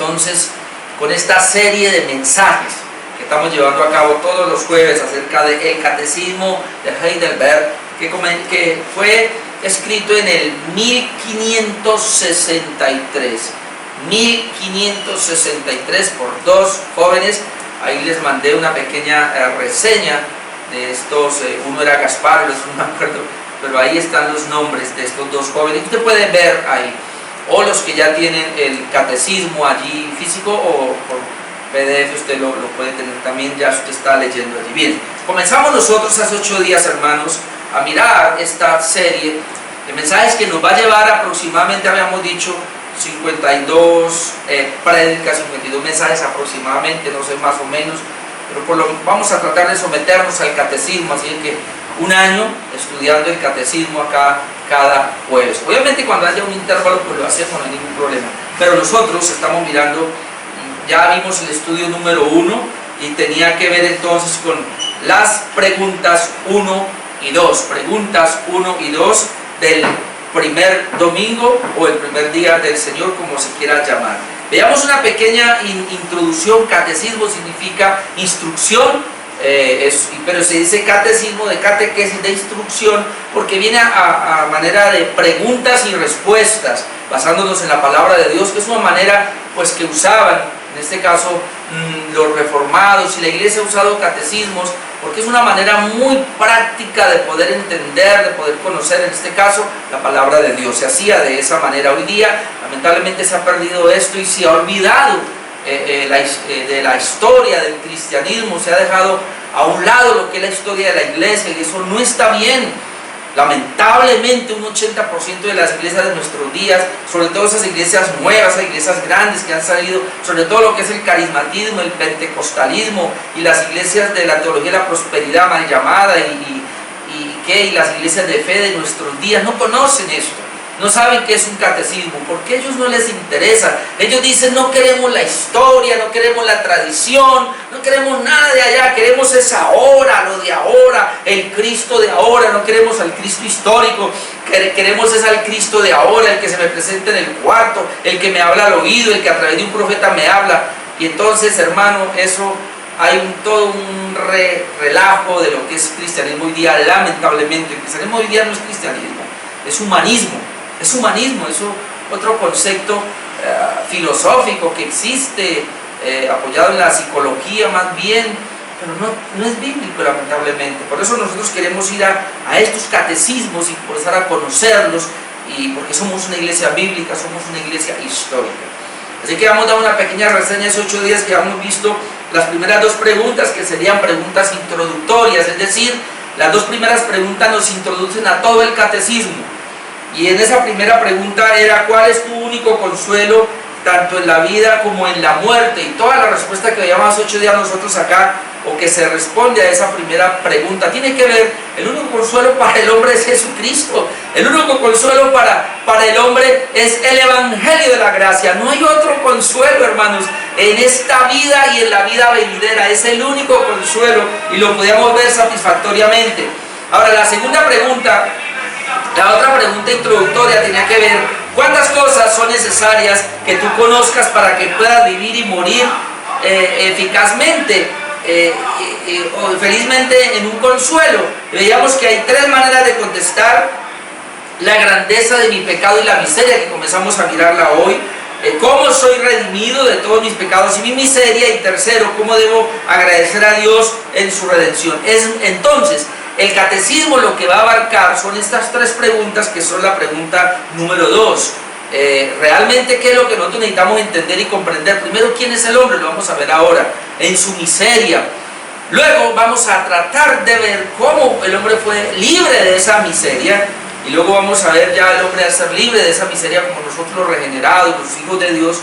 entonces con esta serie de mensajes que estamos llevando a cabo todos los jueves acerca del Catecismo de Heidelberg, que fue escrito en el 1563 por dos jóvenes. Ahí les mandé una pequeña reseña de estos, uno era Gaspar, el otro no me acuerdo, pero ahí están los nombres de estos dos jóvenes. Usted puede ver ahí, o los que ya tienen el catecismo allí físico o por PDF usted lo puede tener también, ya usted está leyendo allí. Bien, comenzamos nosotros hace 8 días, hermanos, a mirar esta serie de mensajes que nos va a llevar aproximadamente, habíamos dicho, 52 prédicas, 52 mensajes aproximadamente, no sé, más o menos, pero vamos a tratar de someternos al catecismo, así que un año estudiando el catecismo acá cada jueves. Obviamente cuando haya un intervalo pues lo hacemos, no hay ningún problema, pero nosotros estamos mirando, ya vimos el estudio número 1 y tenía que ver entonces con las preguntas 1 y 2, preguntas 1 y 2 del primer domingo o el primer día del Señor, como se quiera llamar. Veamos una pequeña introducción. Catecismo significa instrucción, pero se dice catecismo de catequesis, de instrucción, porque viene a manera de preguntas y respuestas, basándonos en la palabra de Dios, que es una manera pues que usaban, en este caso, los reformados, y la iglesia ha usado catecismos, porque es una manera muy práctica de poder entender, de poder conocer, en este caso, la palabra de Dios. Se hacía de esa manera. Hoy día, lamentablemente, se ha perdido esto y se ha olvidado de la historia del cristianismo. Se ha dejado a un lado lo que es la historia de la iglesia, y eso no está bien. Lamentablemente un 80% de las iglesias de nuestros días, sobre todo esas iglesias nuevas, esas iglesias grandes que han salido, sobre todo lo que es el carismatismo, el pentecostalismo y las iglesias de la teología de la prosperidad mal llamada y las iglesias de fe de nuestros días, no conocen esto, no saben qué es un catecismo, porque a ellos no les interesa. Ellos dicen: no queremos la historia, no queremos la tradición, no queremos nada de allá, queremos es ahora, lo de ahora, el Cristo de ahora, no queremos al Cristo histórico, queremos es al Cristo de ahora, el que se me presenta en el cuarto, el que me habla al oído, el que a través de un profeta me habla. Y entonces, hermano, eso hay todo un relajo de lo que es cristianismo hoy día. Lamentablemente el cristianismo hoy día no es cristianismo, es humanismo. Es humanismo, es otro concepto filosófico que existe, apoyado en la psicología más bien, pero no es bíblico, lamentablemente. Por eso nosotros queremos ir a estos catecismos y empezar a conocerlos, y porque somos una iglesia bíblica, somos una iglesia histórica. Así que vamos a dar una pequeña reseña de esos 8 días que hemos visto las primeras 2 preguntas, que serían preguntas introductorias, es decir, las 2 primeras preguntas nos introducen a todo el catecismo. Y en esa primera pregunta era: ¿cuál es tu único consuelo tanto en la vida como en la muerte? Y toda la respuesta que veíamos hace 8 días nosotros acá, o que se responde a esa primera pregunta, tiene que ver: el único consuelo para el hombre es Jesucristo. El único consuelo para el hombre es el Evangelio de la gracia. No hay otro consuelo, hermanos, en esta vida y en la vida venidera. Es el único consuelo, y lo podíamos ver satisfactoriamente. Ahora, la segunda pregunta, la otra pregunta introductoria, tenía que ver: ¿cuántas cosas son necesarias que tú conozcas para que puedas vivir y morir eficazmente o felizmente en un consuelo? Veíamos que hay 3 maneras de contestar: la grandeza de mi pecado y la miseria, que comenzamos a mirarla hoy; cómo soy redimido de todos mis pecados y mi miseria; y tercero, cómo debo agradecer a Dios en su redención. Entonces, el catecismo lo que va a abarcar son estas 3 preguntas, que son la pregunta número 2. Realmente, ¿qué es lo que nosotros necesitamos entender y comprender? Primero, ¿quién es el hombre? Lo vamos a ver ahora, en su miseria. Luego vamos a tratar de ver cómo el hombre fue libre de esa miseria. Y luego vamos a ver ya el hombre a ser libre de esa miseria como nosotros los regenerados, los hijos de Dios.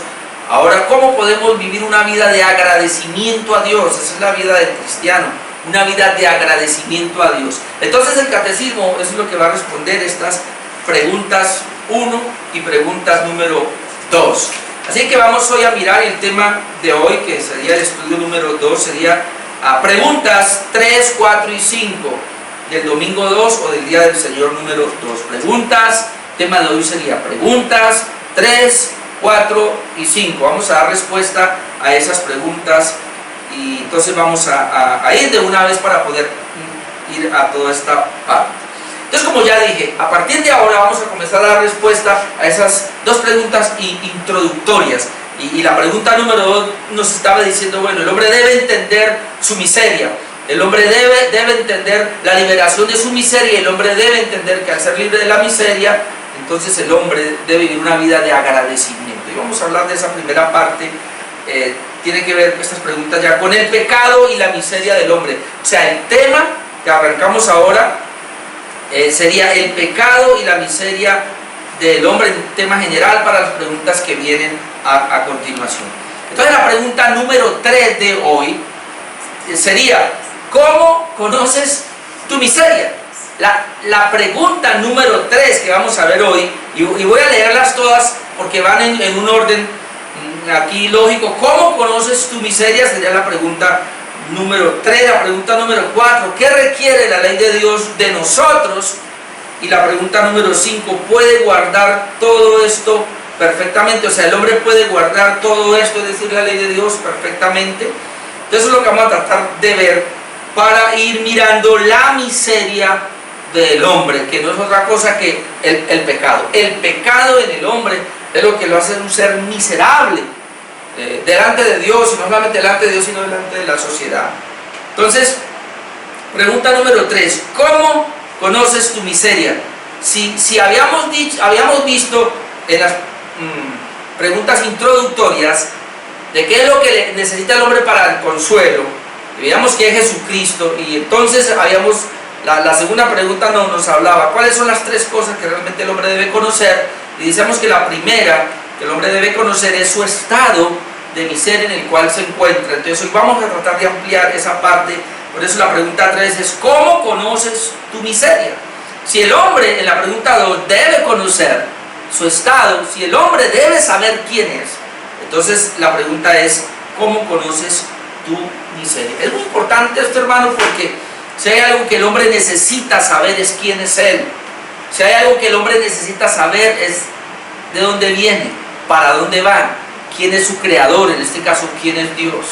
Ahora, ¿cómo podemos vivir una vida de agradecimiento a Dios? Esa es la vida del cristiano, una vida de agradecimiento a Dios. Entonces el catecismo es lo que va a responder estas preguntas 1 y preguntas número 2. Así que vamos hoy a mirar el tema de hoy, que sería el estudio número 2, sería a preguntas 3, 4 y 5 del domingo 2 o del día del Señor número 2. Preguntas, tema de hoy sería preguntas 3, 4 y 5. Vamos a dar respuesta a esas preguntas y entonces vamos a ir de una vez para poder ir a toda esta parte. Entonces, como ya dije, a partir de ahora vamos a comenzar a dar respuesta a esas dos preguntas introductorias. Y la pregunta número 2 nos estaba diciendo, bueno, el hombre debe entender su miseria, el hombre debe entender la liberación de su miseria, el hombre debe entender que al ser libre de la miseria, entonces el hombre debe vivir una vida de agradecimiento. Y vamos a hablar de esa primera parte, tiene que ver estas preguntas ya con el pecado y la miseria del hombre. O sea, el tema que arrancamos ahora sería el pecado y la miseria del hombre en tema general para las preguntas que vienen a continuación. Entonces la pregunta número 3 de hoy sería, ¿cómo conoces tu miseria? La pregunta número 3 que vamos a ver hoy, y voy a leerlas todas porque van en un orden aquí lógico. ¿Cómo conoces tu miseria? Sería la pregunta número 3. La pregunta número 4, ¿qué requiere la ley de Dios de nosotros? Y la pregunta número 5, ¿puede guardar todo esto perfectamente? O sea, el hombre puede guardar todo esto, es decir, la ley de Dios perfectamente. Entonces es lo que vamos a tratar de ver para ir mirando la miseria del hombre, que no es otra cosa que el pecado. El pecado en el hombre es lo que lo hace un ser miserable delante de Dios, y no solamente delante de Dios, sino delante de la sociedad. Entonces, pregunta número 3, ¿cómo conoces tu miseria? Si habíamos visto en las preguntas introductorias de qué es lo que necesita el hombre para el consuelo, y veíamos que es Jesucristo, y entonces la segunda pregunta nos hablaba cuáles son las 3 cosas que realmente el hombre debe conocer, y decíamos que la primera que el hombre debe conocer es su estado de miseria en el cual se encuentra. Entonces hoy vamos a tratar de ampliar esa parte. Por eso la pregunta 3 es, ¿cómo conoces tu miseria? Si el hombre en la pregunta 2 debe conocer su estado, si el hombre debe saber quién es, entonces la pregunta es, ¿cómo conoces tu miseria? Es muy importante esto, hermano, porque si hay algo que el hombre necesita saber es quién es él. Si hay algo que el hombre necesita saber es de dónde viene, para dónde va, quién es su creador, en este caso, quién es Dios.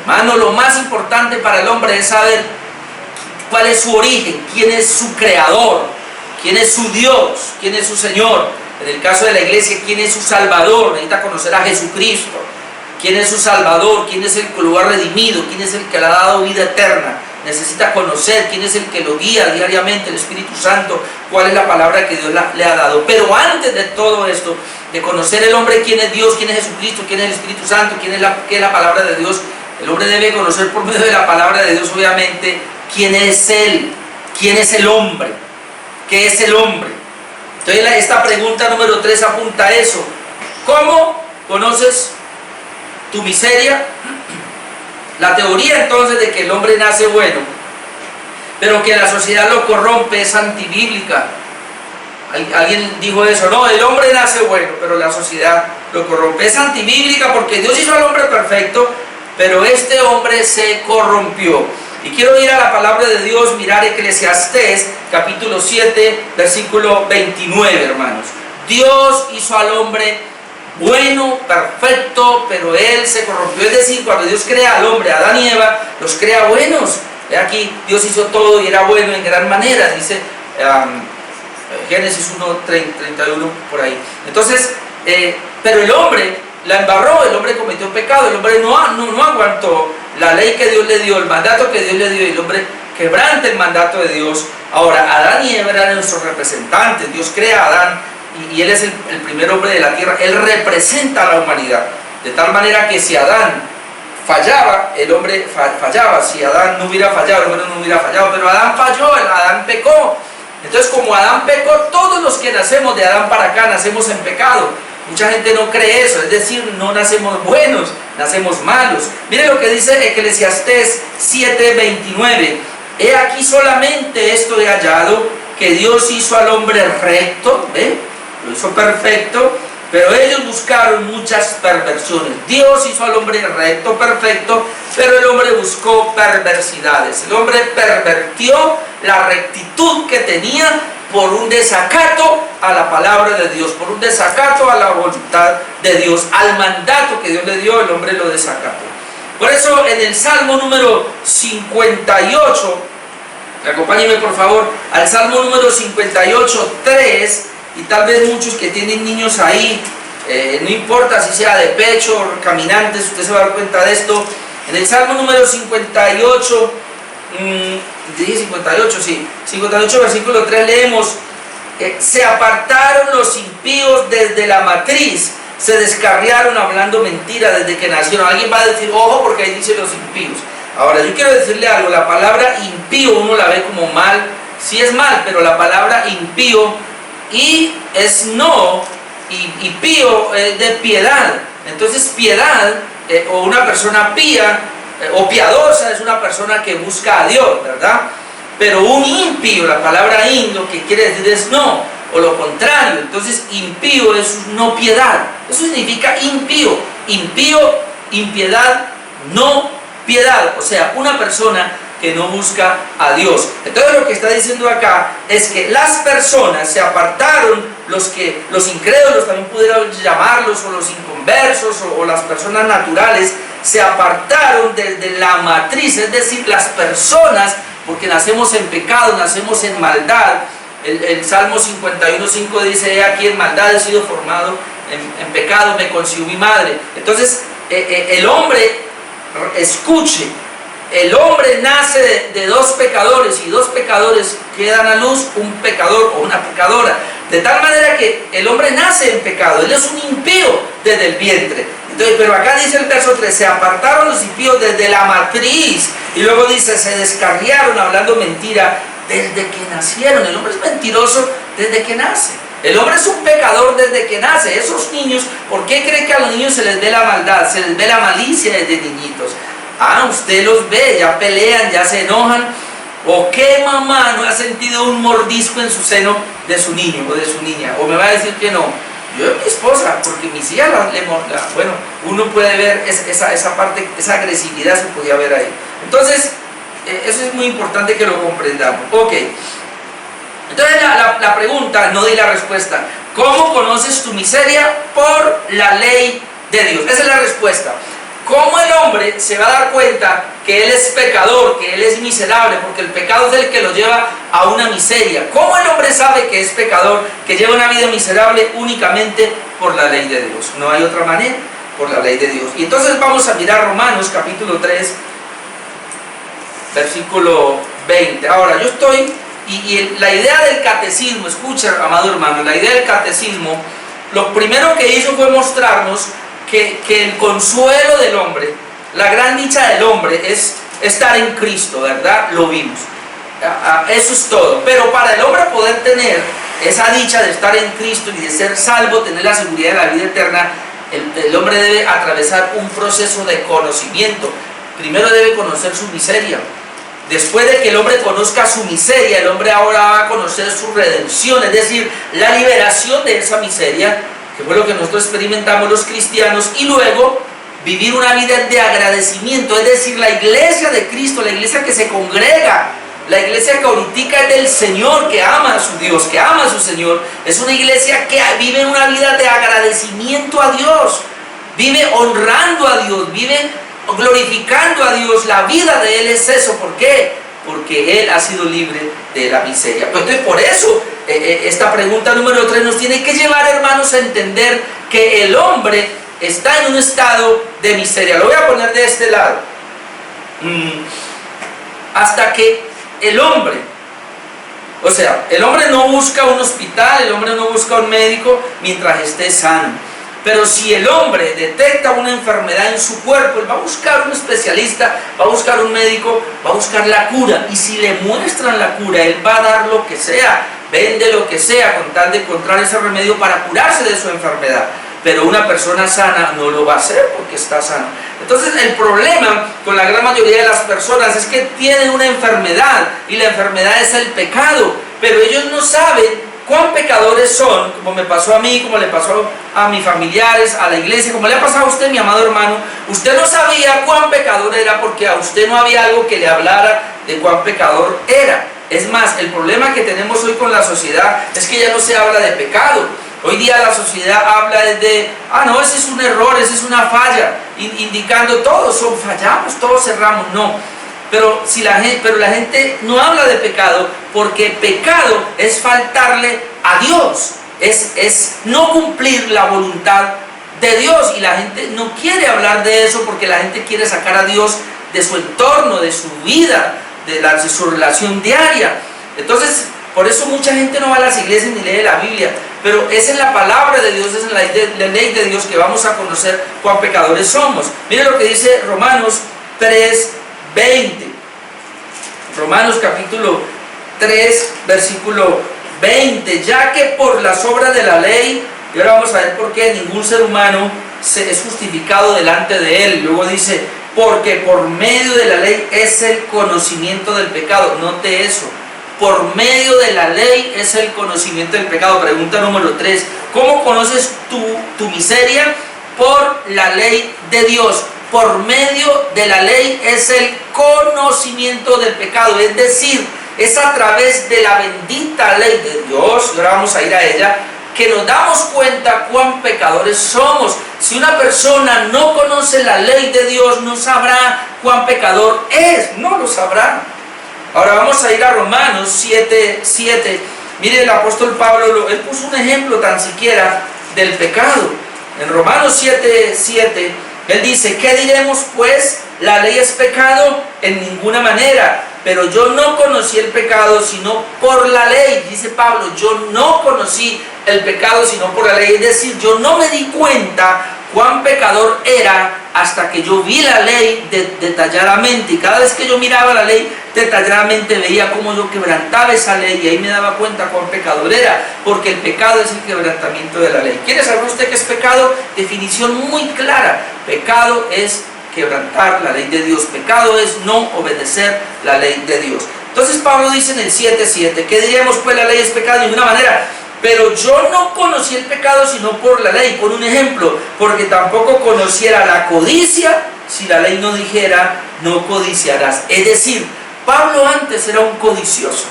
Hermano, lo más importante para el hombre es saber cuál es su origen, quién es su creador, quién es su Dios, quién es su Señor. En el caso de la iglesia, quién es su Salvador. Necesita conocer a Jesucristo, quién es su Salvador, quién es el que lo ha redimido, quién es el que le ha dado vida eterna. Necesita conocer quién es el que lo guía diariamente, el Espíritu Santo, cuál es la palabra que Dios le ha dado. Pero antes de todo esto, de conocer el hombre quién es Dios, quién es Jesucristo, quién es el Espíritu Santo, qué es la palabra de Dios, el hombre debe conocer por medio de la palabra de Dios, obviamente, quién es Él, quién es el hombre, qué es el hombre. Entonces esta pregunta número 3 apunta a eso. ¿Cómo conoces tu miseria? La teoría entonces de que el hombre nace bueno, pero que la sociedad lo corrompe, es antibíblica. Alguien dijo eso, no, el hombre nace bueno, pero la sociedad lo corrompe. Es antibíblica porque Dios hizo al hombre perfecto, pero este hombre se corrompió. Y quiero ir a la palabra de Dios, mirar Eclesiastés, capítulo 7, versículo 29, hermanos. Dios hizo al hombre bueno, perfecto, pero él se corrompió. Es decir, cuando Dios crea al hombre, Adán y Eva, los crea buenos. Aquí Dios hizo todo y era bueno en gran manera, dice Génesis 1, 31, por ahí. Entonces, pero el hombre la embarró, el hombre cometió pecado, el hombre no aguantó la ley que Dios le dio, el mandato que Dios le dio, y el hombre quebranta el mandato de Dios. Ahora, Adán y Eva eran nuestros representantes. Dios crea a Adán y él es el primer hombre de la tierra. Él representa a la humanidad, de tal manera que si Adán fallaba, el hombre fallaba. Si Adán no hubiera fallado, el hombre no hubiera fallado, pero Adán falló, Adán pecó. Entonces, como Adán pecó, todos los que nacemos de Adán para acá nacemos en pecado. Mucha gente no cree eso, es decir, no nacemos buenos, nacemos malos. Mire lo que dice Eclesiastés 7:29. He aquí solamente esto he hallado, que Dios hizo al hombre recto, ¿ve? Lo hizo perfecto, pero ellos buscaron muchas perversiones. Dios hizo al hombre recto, perfecto, pero el hombre buscó perversidades. El hombre pervertió la rectitud que tenía por un desacato a la palabra de Dios, por un desacato a la voluntad de Dios, al mandato que Dios le dio, el hombre lo desacató. Por eso en el Salmo número 58, acompáñenme por favor al Salmo número 58, 3, y tal vez muchos que tienen niños ahí, no importa si sea de pecho o caminantes, usted se va a dar cuenta de esto. En el Salmo número 58, dije 58, sí, 58 versículo 3 leemos: se apartaron los impíos desde la matriz, se descarriaron hablando mentira desde que nacieron. Alguien va a decir, ojo, porque ahí dice los impíos. Ahora, yo quiero decirle algo, la palabra impío uno la ve como mal, sí es mal, pero la palabra impío, y es no, y pío es de piedad. Entonces piedad, o una persona pía, o piadosa, es una persona que busca a Dios, ¿verdad? Pero un impío, la palabra in, lo que quiere decir es no, o lo contrario. Entonces impío es no piedad, eso significa impío. Impío, impiedad, no piedad, o sea, una persona que no busca a Dios. Entonces lo que está diciendo acá es que las personas se apartaron, los incrédulos también pudieron llamarlos, o los inconversos, o las personas naturales, se apartaron desde la matriz, es decir, las personas, porque nacemos en pecado, nacemos en maldad. El Salmo 51:5 dice: he aquí en maldad he sido formado, en pecado me concibió mi madre. Entonces el hombre, escuche, el hombre nace de dos pecadores, y dos pecadores que dan a luz un pecador o una pecadora, de tal manera que el hombre nace en pecado, él es un impío desde el vientre. Entonces, pero acá dice el verso 3, se apartaron los impíos desde la matriz, y luego dice, se descarriaron hablando mentira desde que nacieron. El hombre es mentiroso desde que nace. El hombre es un pecador desde que nace. Esos niños, ¿por qué cree que a los niños se les ve la maldad, se les ve la malicia desde niñitos? Ah, usted los ve, ya pelean, ya se enojan. ¿O qué mamá no ha sentido un mordisco en su seno de su niño o de su niña? ¿O me va a decir que no? Yo y mi esposa, porque mis hijas bueno, uno puede ver esa parte, esa agresividad se podía ver ahí. Entonces, eso es muy importante que lo comprendamos. Ok. Entonces la pregunta, no di la respuesta. ¿Cómo conoces tu miseria? Por la ley de Dios. Esa es la respuesta. ¿Cómo el hombre se va a dar cuenta que él es pecador, que él es miserable? Porque el pecado es el que lo lleva a una miseria. ¿Cómo el hombre sabe que es pecador, que lleva una vida miserable? Únicamente por la ley de Dios. No hay otra manera, por la ley de Dios. Y entonces vamos a mirar Romanos capítulo 3, versículo 20. Ahora, yo estoy, y la idea del catecismo, escucha, amado hermano, la idea del catecismo, lo primero que hizo fue mostrarnos que el consuelo del hombre, la gran dicha del hombre es estar en Cristo, ¿verdad? Lo vimos. Eso es todo. Pero para el hombre poder tener esa dicha de estar en Cristo y de ser salvo, tener la seguridad de la vida eterna, el hombre debe atravesar un proceso de conocimiento. Primero debe conocer su miseria. Después de que el hombre conozca su miseria, el hombre ahora va a conocer su redención, es decir, la liberación de esa miseria, que fue lo que nosotros experimentamos los cristianos, y luego vivir una vida de agradecimiento, es decir, la iglesia de Cristo, la iglesia que se congrega, la iglesia que ahorita es del Señor, que ama a su Dios, que ama a su Señor, es una iglesia que vive una vida de agradecimiento a Dios, vive honrando a Dios, vive glorificando a Dios. La vida de él es eso. ¿Por qué? Porque él ha sido libre de la miseria. Pues entonces, por eso esta pregunta número 3 nos tiene que llevar, hermanos, a entender que el hombre está en un estado de miseria. Lo voy a poner de este lado. Hasta que el hombre, o sea, el hombre no busca un hospital, el hombre no busca un médico mientras esté sano. Pero si el hombre detecta una enfermedad en su cuerpo, él va a buscar un especialista, va a buscar un médico, va a buscar la cura. Y si le muestran la cura, él va a dar lo que sea, vende lo que sea, con tal de encontrar ese remedio para curarse de su enfermedad. Pero una persona sana no lo va a hacer porque está sana. Entonces el problema con la gran mayoría de las personas es que tienen una enfermedad, y la enfermedad es el pecado, pero ellos no saben cuán pecadores son, como me pasó a mí, como le pasó a mis familiares, a la iglesia, como le ha pasado a usted, mi amado hermano. Usted no sabía cuán pecador era porque a usted no había algo que le hablara de cuán pecador era. Es más, el problema que tenemos hoy con la sociedad es que ya no se habla de pecado. Hoy día la sociedad habla de, no, ese es un error, esa es una falla, indicando todos fallamos, todos cerramos. No, pero la gente no habla de pecado, porque pecado es faltarle a Dios, es no cumplir la voluntad de Dios, y la gente no quiere hablar de eso porque la gente quiere sacar a Dios de su entorno, de su vida, de su relación diaria. Entonces, por eso mucha gente no va a las iglesias ni lee la Biblia, pero es en la palabra de Dios, es en la ley de Dios que vamos a conocer cuán pecadores somos. Mire lo que dice Romanos 3:20. Romanos capítulo 3, versículo 20. Ya que por las obras de la ley, y ahora vamos a ver por qué, ningún ser humano es justificado delante de él. Luego dice, porque por medio de la ley es el conocimiento del pecado. Note eso, por medio de la ley es el conocimiento del pecado. Pregunta número 3, ¿cómo conoces tu miseria? Por la ley de Dios. Por medio de la ley es el conocimiento del pecado, es decir, es a través de la bendita ley de Dios, y ahora vamos a ir a ella, que nos damos cuenta cuán pecadores somos. Si una persona no conoce la ley de Dios, no sabrá cuán pecador es, no lo sabrá. Ahora vamos a ir a Romanos 7:7. Mire, el apóstol Pablo, él puso un ejemplo tan siquiera del pecado. En Romanos 7:7, él dice, ¿qué diremos pues? ¿La ley es pecado? En ninguna manera. Pero yo no conocí el pecado sino por la ley. Dice Pablo, yo no conocí el pecado sino por la ley. Es decir, yo no me di cuenta cuán pecador era hasta que yo vi la ley detalladamente. Y cada vez que yo miraba la ley detalladamente veía cómo yo quebrantaba esa ley, y ahí me daba cuenta cuán pecador era, porque el pecado es el quebrantamiento de la ley. ¿Quiere saber usted qué es pecado? Definición muy clara. Pecado es quebrantar la ley de Dios. Pecado es no obedecer la ley de Dios. Entonces Pablo dice en el 7:7, ¿qué diríamos pues? La ley es pecado, de ninguna manera. Pero yo no conocí el pecado sino por la ley. Por un ejemplo, porque tampoco conociera la codicia si la ley no dijera, no codiciarás. Es decir, Pablo antes era un codicioso,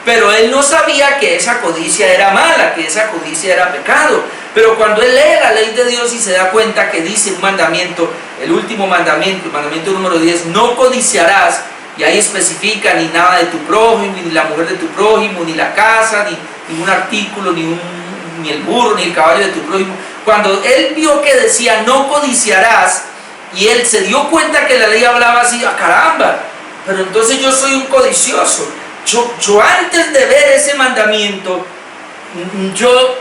pero él no sabía que esa codicia era mala, que esa codicia era pecado. Pero cuando él lee la ley de Dios y se da cuenta que dice un mandamiento, el último mandamiento, el mandamiento número 10, no codiciarás, y ahí especifica ni nada de tu prójimo, ni la mujer de tu prójimo, ni la casa, ni ningún artículo, ni el burro, ni el caballo de tu prójimo. Cuando él vio que decía no codiciarás, y él se dio cuenta que la ley hablaba así, caramba, pero entonces yo soy un codicioso. Yo antes de ver ese mandamiento, yo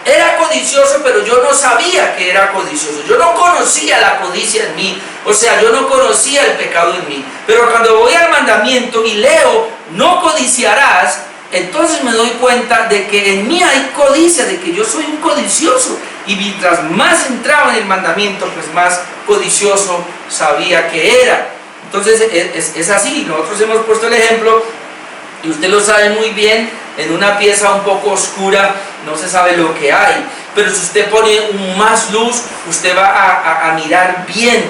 era codicioso, pero yo no sabía que era codicioso. Yo no conocía la codicia en mí, o sea, yo no conocía el pecado en mí. Pero cuando voy al mandamiento y leo, no codiciarás, entonces me doy cuenta de que en mí hay codicia, de que yo soy un codicioso. Y mientras más entraba en el mandamiento, pues más codicioso sabía que era. Entonces es así. Nosotros hemos puesto el ejemplo, y usted lo sabe muy bien, en una pieza un poco oscura no se sabe lo que hay, pero si usted pone más luz, usted va a mirar bien,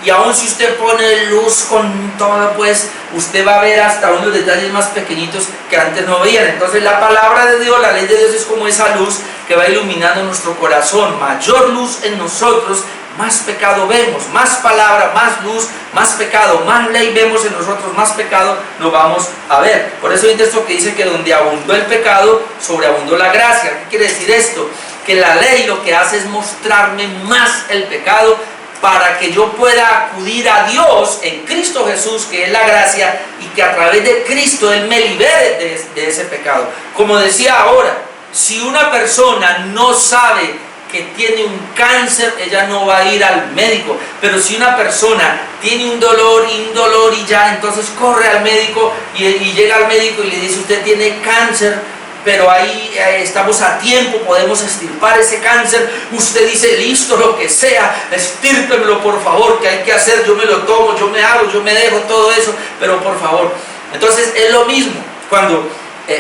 y aún si usted pone luz con todo, pues usted va a ver hasta unos detalles más pequeñitos que antes no veían. Entonces la palabra de Dios, la ley de Dios, es como esa luz que va iluminando nuestro corazón. Mayor luz en nosotros, más pecado vemos. Más palabra, más luz, más pecado. Más ley vemos en nosotros, más pecado nos vamos a ver. Por eso hay un texto que dice que donde abundó el pecado, sobreabundó la gracia. ¿Qué quiere decir esto? Que la ley lo que hace es mostrarme más el pecado, para que yo pueda acudir a Dios en Cristo Jesús, que es la gracia, y que a través de Cristo Él me libere de ese pecado. Como decía ahora, si una persona no sabe que tiene un cáncer, ella no va a ir al médico. Pero si una persona tiene un dolor y ya, entonces corre al médico y llega al médico y le dice, usted tiene cáncer, pero ahí estamos a tiempo, podemos extirpar ese cáncer. Usted dice, listo, lo que sea, extírpemelo por favor, que hay que hacer, yo me lo tomo, yo me hago, yo me dejo todo eso, pero por favor. Entonces es lo mismo, cuando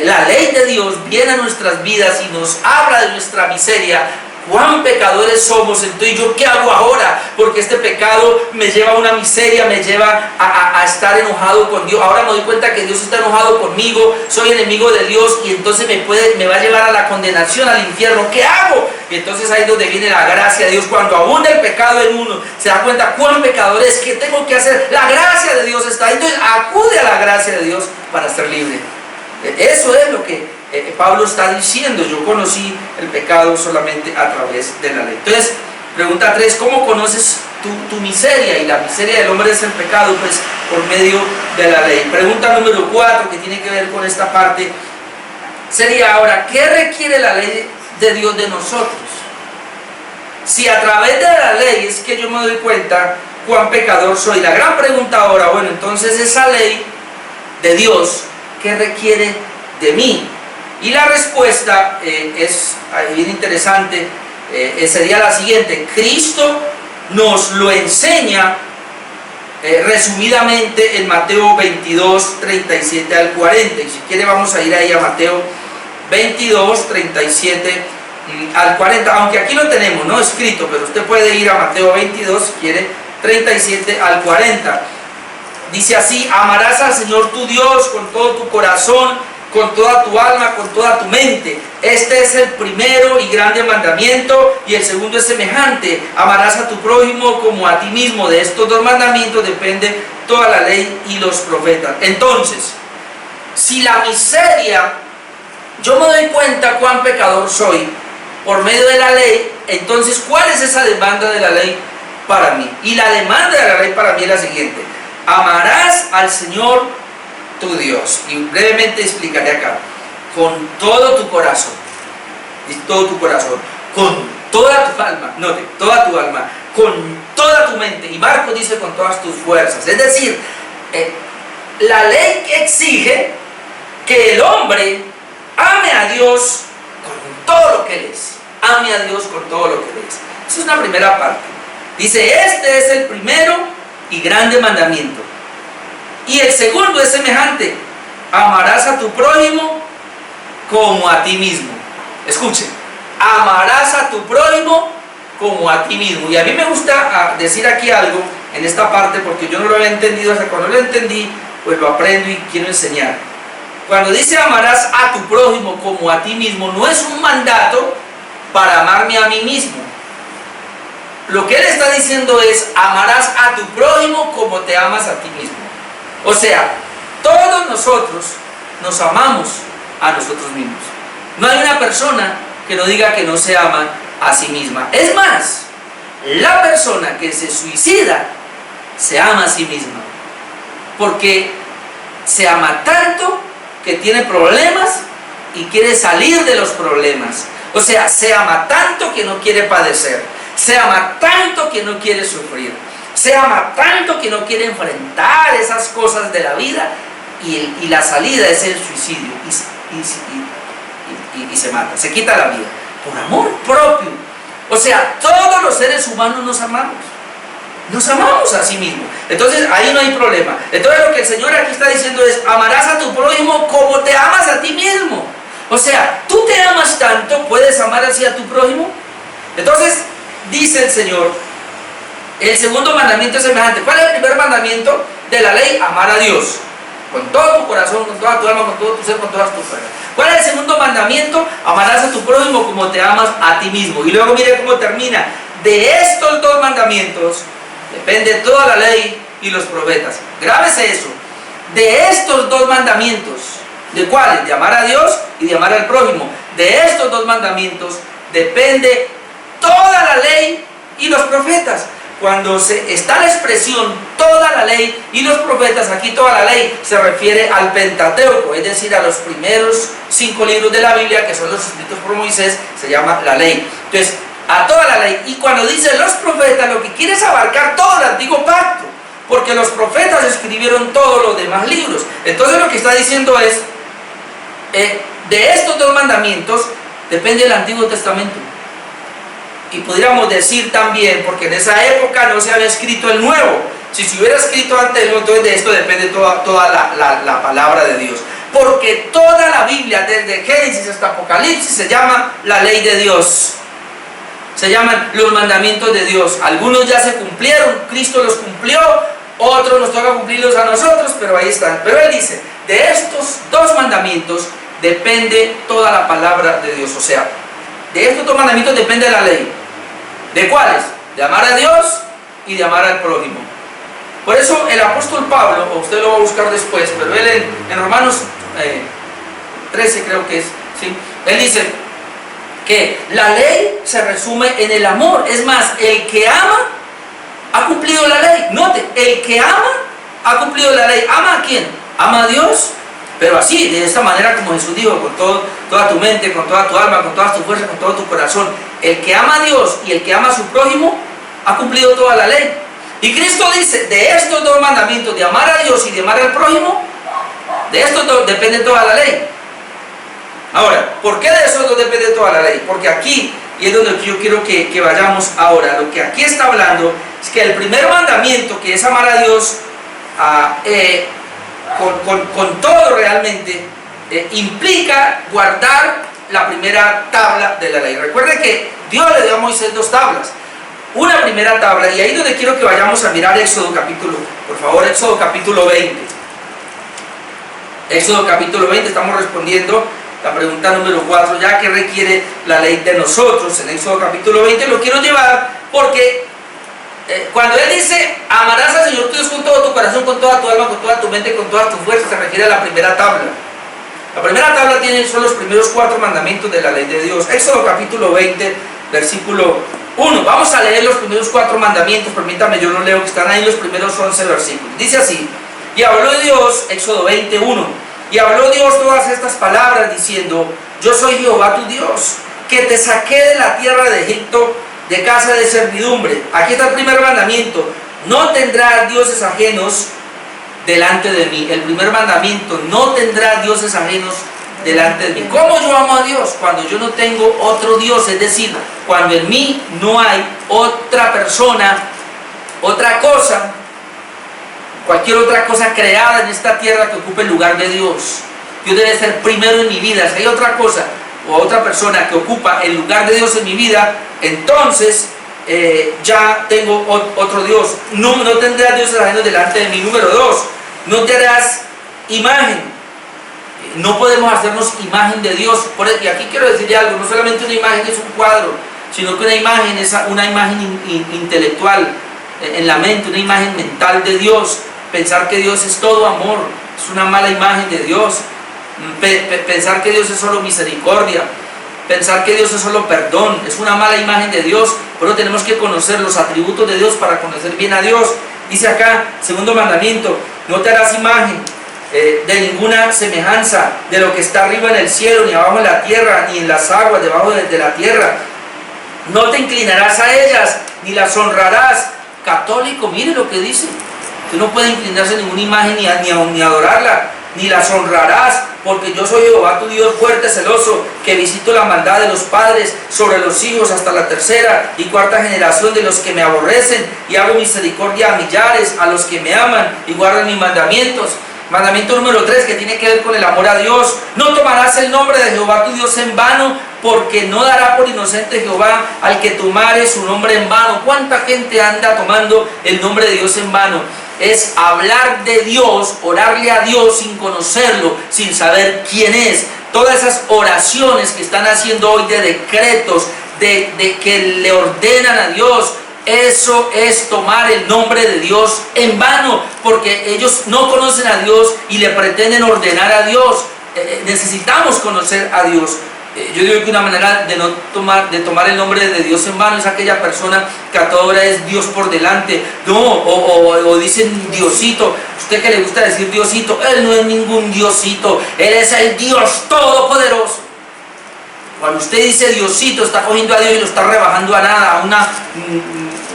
la ley de Dios viene a nuestras vidas y nos habla de nuestra miseria, cuán pecadores somos. Entonces, ¿yo qué hago ahora? Porque este pecado me lleva a una miseria, me lleva a estar enojado con Dios. Ahora me doy cuenta que Dios está enojado conmigo, soy enemigo de Dios, y entonces me va a llevar a la condenación, al infierno. ¿Qué hago? Y entonces ahí es donde viene la gracia de Dios. Cuando abunda el pecado en uno, se da cuenta cuán pecador es, qué tengo que hacer. La gracia de Dios está ahí. Entonces acude a la gracia de Dios para ser libre. Eso es lo que Pablo está diciendo. Yo conocí el pecado solamente a través de la ley. Entonces, pregunta 3, ¿cómo conoces tu miseria? Y la miseria del hombre es el pecado, pues por medio de la ley. Pregunta número 4, que tiene que ver con esta parte, sería ahora, ¿qué requiere la ley de Dios de nosotros? Si a través de la ley es que yo me doy cuenta cuán pecador soy. La gran pregunta ahora, bueno, entonces esa ley de Dios, ¿qué requiere de mí? Y la respuesta es bien interesante, sería la siguiente. Cristo nos lo enseña resumidamente en Mateo 22, 37 al 40. Y si quiere vamos a ir ahí a Mateo 22, 37 al 40. Aunque aquí lo tenemos, no escrito, pero usted puede ir a Mateo 22, si quiere, 37 al 40. Dice así: amarás al Señor tu Dios con todo tu corazón, con toda tu alma, con toda tu mente. Este es el primero y grande mandamiento, y el segundo es semejante: amarás a tu prójimo como a ti mismo. De estos dos mandamientos depende toda la ley y los profetas. Entonces, si la miseria, yo me doy cuenta cuán pecador soy por medio de la ley, entonces ¿cuál es esa demanda de la ley para mí? Y la demanda de la ley para mí es la siguiente: amarás al Señor tu Dios. Y brevemente explicaré acá: con todo tu corazón, todo tu corazón, con toda tu alma, note, toda tu alma, con toda tu mente. Y Marcos dice con todas tus fuerzas. Es decir, la ley exige que el hombre ame a Dios con todo lo que él es. Ame a Dios con todo lo que él es. Esa es una primera parte. Dice: este es el primero y grande mandamiento. Y el segundo es semejante: amarás a tu prójimo como a ti mismo. Escuchen, amarás a tu prójimo como a ti mismo. Y a mí me gusta decir aquí algo en esta parte, porque yo no lo había entendido. Hasta cuando lo entendí, pues lo aprendo y quiero enseñar. Cuando dice amarás a tu prójimo como a ti mismo, no es un mandato para amarme a mí mismo. Lo que él está diciendo es: amarás a tu prójimo como te amas a ti mismo. O sea, todos nosotros nos amamos a nosotros mismos. No hay una persona que no diga que no se ama a sí misma. Es más, la persona que se suicida se ama a sí misma, porque se ama tanto que tiene problemas y quiere salir de los problemas. O sea, se ama tanto que no quiere padecer, se ama tanto que no quiere sufrir, se ama tanto que no quiere enfrentar esas cosas de la vida, y la salida es el suicidio, y se mata, se quita la vida por amor propio. O sea, todos los seres humanos nos amamos a sí mismos. Entonces ahí no hay problema. Entonces lo que el Señor aquí está diciendo es: amarás a tu prójimo como te amas a ti mismo. O sea, tú te amas tanto, ¿puedes amar así a tu prójimo? Entonces dice el Señor: el segundo mandamiento es semejante. ¿Cuál es el primer mandamiento de la ley? Amar a Dios con todo tu corazón, con toda tu alma, con todo tu ser, con todas tus fuerzas. ¿Cuál es el segundo mandamiento? Amarás a tu prójimo como te amas a ti mismo. Y luego mire cómo termina: de estos dos mandamientos depende toda la ley y los profetas. Grábese eso: de estos dos mandamientos. ¿De cuáles? De amar a Dios y de amar al prójimo. De estos dos mandamientos depende toda la ley y los profetas. Cuando está la expresión toda la ley y los profetas, aquí toda la ley se refiere al Pentateuco, es decir, a los primeros 5 libros de la Biblia, que son los escritos por Moisés, se llama la ley. Entonces, a toda la ley. Y cuando dice los profetas, lo que quiere es abarcar todo el antiguo pacto, porque los profetas escribieron todos los demás libros. Entonces lo que está diciendo es: de estos dos mandamientos depende el Antiguo Testamento. Y pudiéramos decir también, porque en esa época no se había escrito el Nuevo. Si se hubiera escrito antes, entonces de esto depende toda la palabra de Dios. Porque toda la Biblia, desde Génesis hasta Apocalipsis, se llama la ley de Dios. Se llaman los mandamientos de Dios. Algunos ya se cumplieron, Cristo los cumplió, otros nos toca cumplirlos a nosotros, pero ahí están. Pero Él dice, de estos dos mandamientos depende toda la palabra de Dios. O sea, de estos dos mandamientos depende la ley. ¿De cuáles? De amar a Dios y de amar al prójimo. Por eso el apóstol Pablo, o usted lo va a buscar después, pero él en Romanos 13 creo que es, ¿sí? Él dice que la ley se resume en el amor. Es más, el que ama ha cumplido la ley. Note, el que ama ha cumplido la ley. ¿Ama a quién? Ama a Dios, pero así, de esta manera como Jesús dijo, con toda tu mente, con toda tu alma, con todas tus fuerzas, con todo tu corazón. El que ama a Dios y el que ama a su prójimo ha cumplido toda la ley. Y Cristo dice, de estos dos mandamientos, de amar a Dios y de amar al prójimo, de estos dos depende toda la ley. Ahora, ¿por qué de esos dos depende toda la ley? Porque aquí, y es donde yo quiero que vayamos ahora, lo que aquí está hablando es que el primer mandamiento, que es amar a Dios con todo realmente, implica guardar la primera tabla de la ley. Recuerde que Dios le dio a Moisés dos tablas. Una primera tabla, y ahí es donde quiero que vayamos a mirar Éxodo capítulo, por favor, Éxodo capítulo 20. Éxodo capítulo 20, estamos respondiendo la pregunta número 4, ya que requiere la ley de nosotros. En Éxodo capítulo 20 lo quiero llevar porque cuando Él dice, amarás al Señor tu Dios con todo tu corazón, con toda tu alma, con toda tu mente, con todas tus fuerzas, se refiere a la primera tabla. La primera tabla son los primeros 4 mandamientos de la ley de Dios. Éxodo capítulo 20, versículo 1. Vamos a leer los primeros 4 mandamientos. Permítame, yo lo leo, que están ahí los primeros 11 versículos. Dice así: y habló Dios, Éxodo 21, y habló Dios todas estas palabras diciendo, yo soy Jehová tu Dios, que te saqué de la tierra de Egipto, de casa de servidumbre. Aquí está el primer mandamiento: no tendrás dioses ajenos delante de mí. El primer mandamiento: no tendrás dioses ajenos delante de mí. ¿Cómo yo amo a Dios? Cuando yo no tengo otro Dios, es decir, cuando en mí no hay otra persona, otra cosa, cualquier otra cosa creada en esta tierra que ocupe el lugar de Dios. Dios debe ser primero en mi vida. Si hay otra cosa o otra persona que ocupa el lugar de Dios en mi vida, entonces ya tengo otro Dios. No tendrás dioses ajenos delante de mí. Número 2, no te harás imagen. No podemos hacernos imagen de Dios. Y aquí quiero decirle algo: no solamente una imagen es un cuadro, sino que una imagen es una imagen intelectual en la mente, una imagen mental de Dios. Pensar que Dios es todo amor es una mala imagen de Dios. Pensar que Dios es solo misericordia, pensar que Dios es solo perdón, es una mala imagen de Dios. Pero tenemos que conocer los atributos de Dios para conocer bien a Dios. Dice acá, segundo mandamiento: no te harás imagen de ninguna semejanza de lo que está arriba en el cielo, ni abajo en la tierra, ni en las aguas debajo de la tierra. No te inclinarás a ellas, ni las honrarás. Católico, mire lo que dice. Usted no puede inclinarse a ninguna imagen ni adorarla, ni las honrarás, porque yo soy Jehová tu Dios fuerte, celoso, que visito la maldad de los padres sobre los hijos hasta la 3ª y 4ª generación de los que me aborrecen, y hago misericordia a millares, a los que me aman y guardan mis mandamientos. Mandamiento número 3, que tiene que ver con el amor a Dios: no tomarás el nombre de Jehová tu Dios en vano, porque no dará por inocente Jehová al que tomare su nombre en vano. ¿Cuánta gente anda tomando el nombre de Dios en vano? Es hablar de Dios, orarle a Dios sin conocerlo, sin saber quién es. Todas esas oraciones que están haciendo hoy de decretos, de que le ordenan a Dios, eso es tomar el nombre de Dios en vano, porque ellos no conocen a Dios y le pretenden ordenar a Dios. Necesitamos conocer a Dios. Yo digo que una manera de tomar el nombre de Dios en vano es aquella persona que a toda hora es Dios por delante. No, o dicen Diosito. Usted que le gusta decir Diosito, Él no es ningún Diosito, Él es el Dios Todopoderoso. Cuando usted dice Diosito, está cogiendo a Dios y lo está rebajando a nada,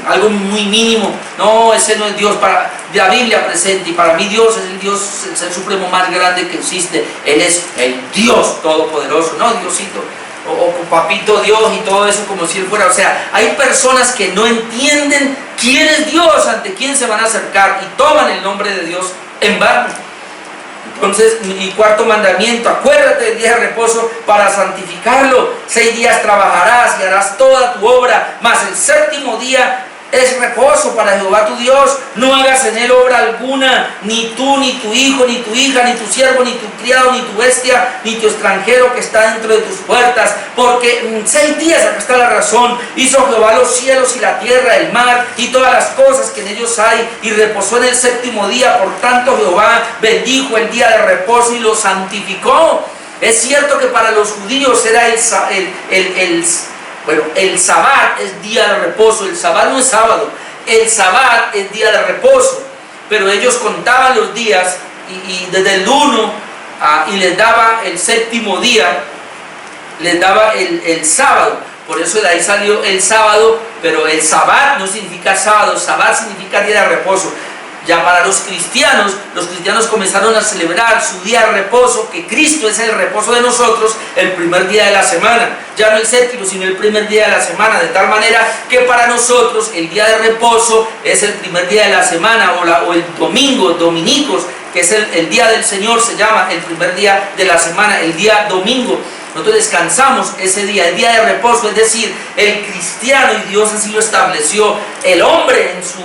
a algo muy mínimo. No, ese no es Dios. Para la Biblia presente, y para mí Dios es el Dios, el ser supremo más grande que existe. Él es el Dios Todopoderoso, no Diosito, o papito Dios y todo eso, como si Él fuera. O sea, hay personas que no entienden quién es Dios, ante quién se van a acercar, y toman el nombre de Dios en vano. Entonces, y cuarto mandamiento, acuérdate del día de reposo para santificarlo. 6 días trabajarás y harás toda tu obra, mas el séptimo día es reposo para Jehová tu Dios. No hagas en él obra alguna, ni tú, ni tu hijo, ni tu hija, ni tu siervo, ni tu criado, ni tu bestia, ni tu extranjero que está dentro de tus puertas. Porque en 6 días, acá está la razón, hizo Jehová los cielos y la tierra, el mar y todas las cosas que en ellos hay, y reposó en el séptimo día. Por tanto Jehová bendijo el día de reposo y lo santificó. Es cierto que para los judíos era el Sabbat es día de reposo. El Sabbat no es sábado, el Sabbat es día de reposo. Pero ellos contaban los días y desde el 1 y les daba el séptimo día, les daba el sábado. Por eso de ahí salió el sábado, pero el Sabbat no significa sábado, Sabbat significa día de reposo. Ya para los cristianos comenzaron a celebrar su día de reposo, que Cristo es el reposo de nosotros, el primer día de la semana. Ya no el séptimo, sino el primer día de la semana. De tal manera que para nosotros el día de reposo es el primer día de la semana, o el domingo, dominicos, que es el día del Señor, se llama el primer día de la semana, el día domingo. Nosotros descansamos ese día, el día de reposo, es decir, el cristiano, y Dios así lo estableció, el hombre en su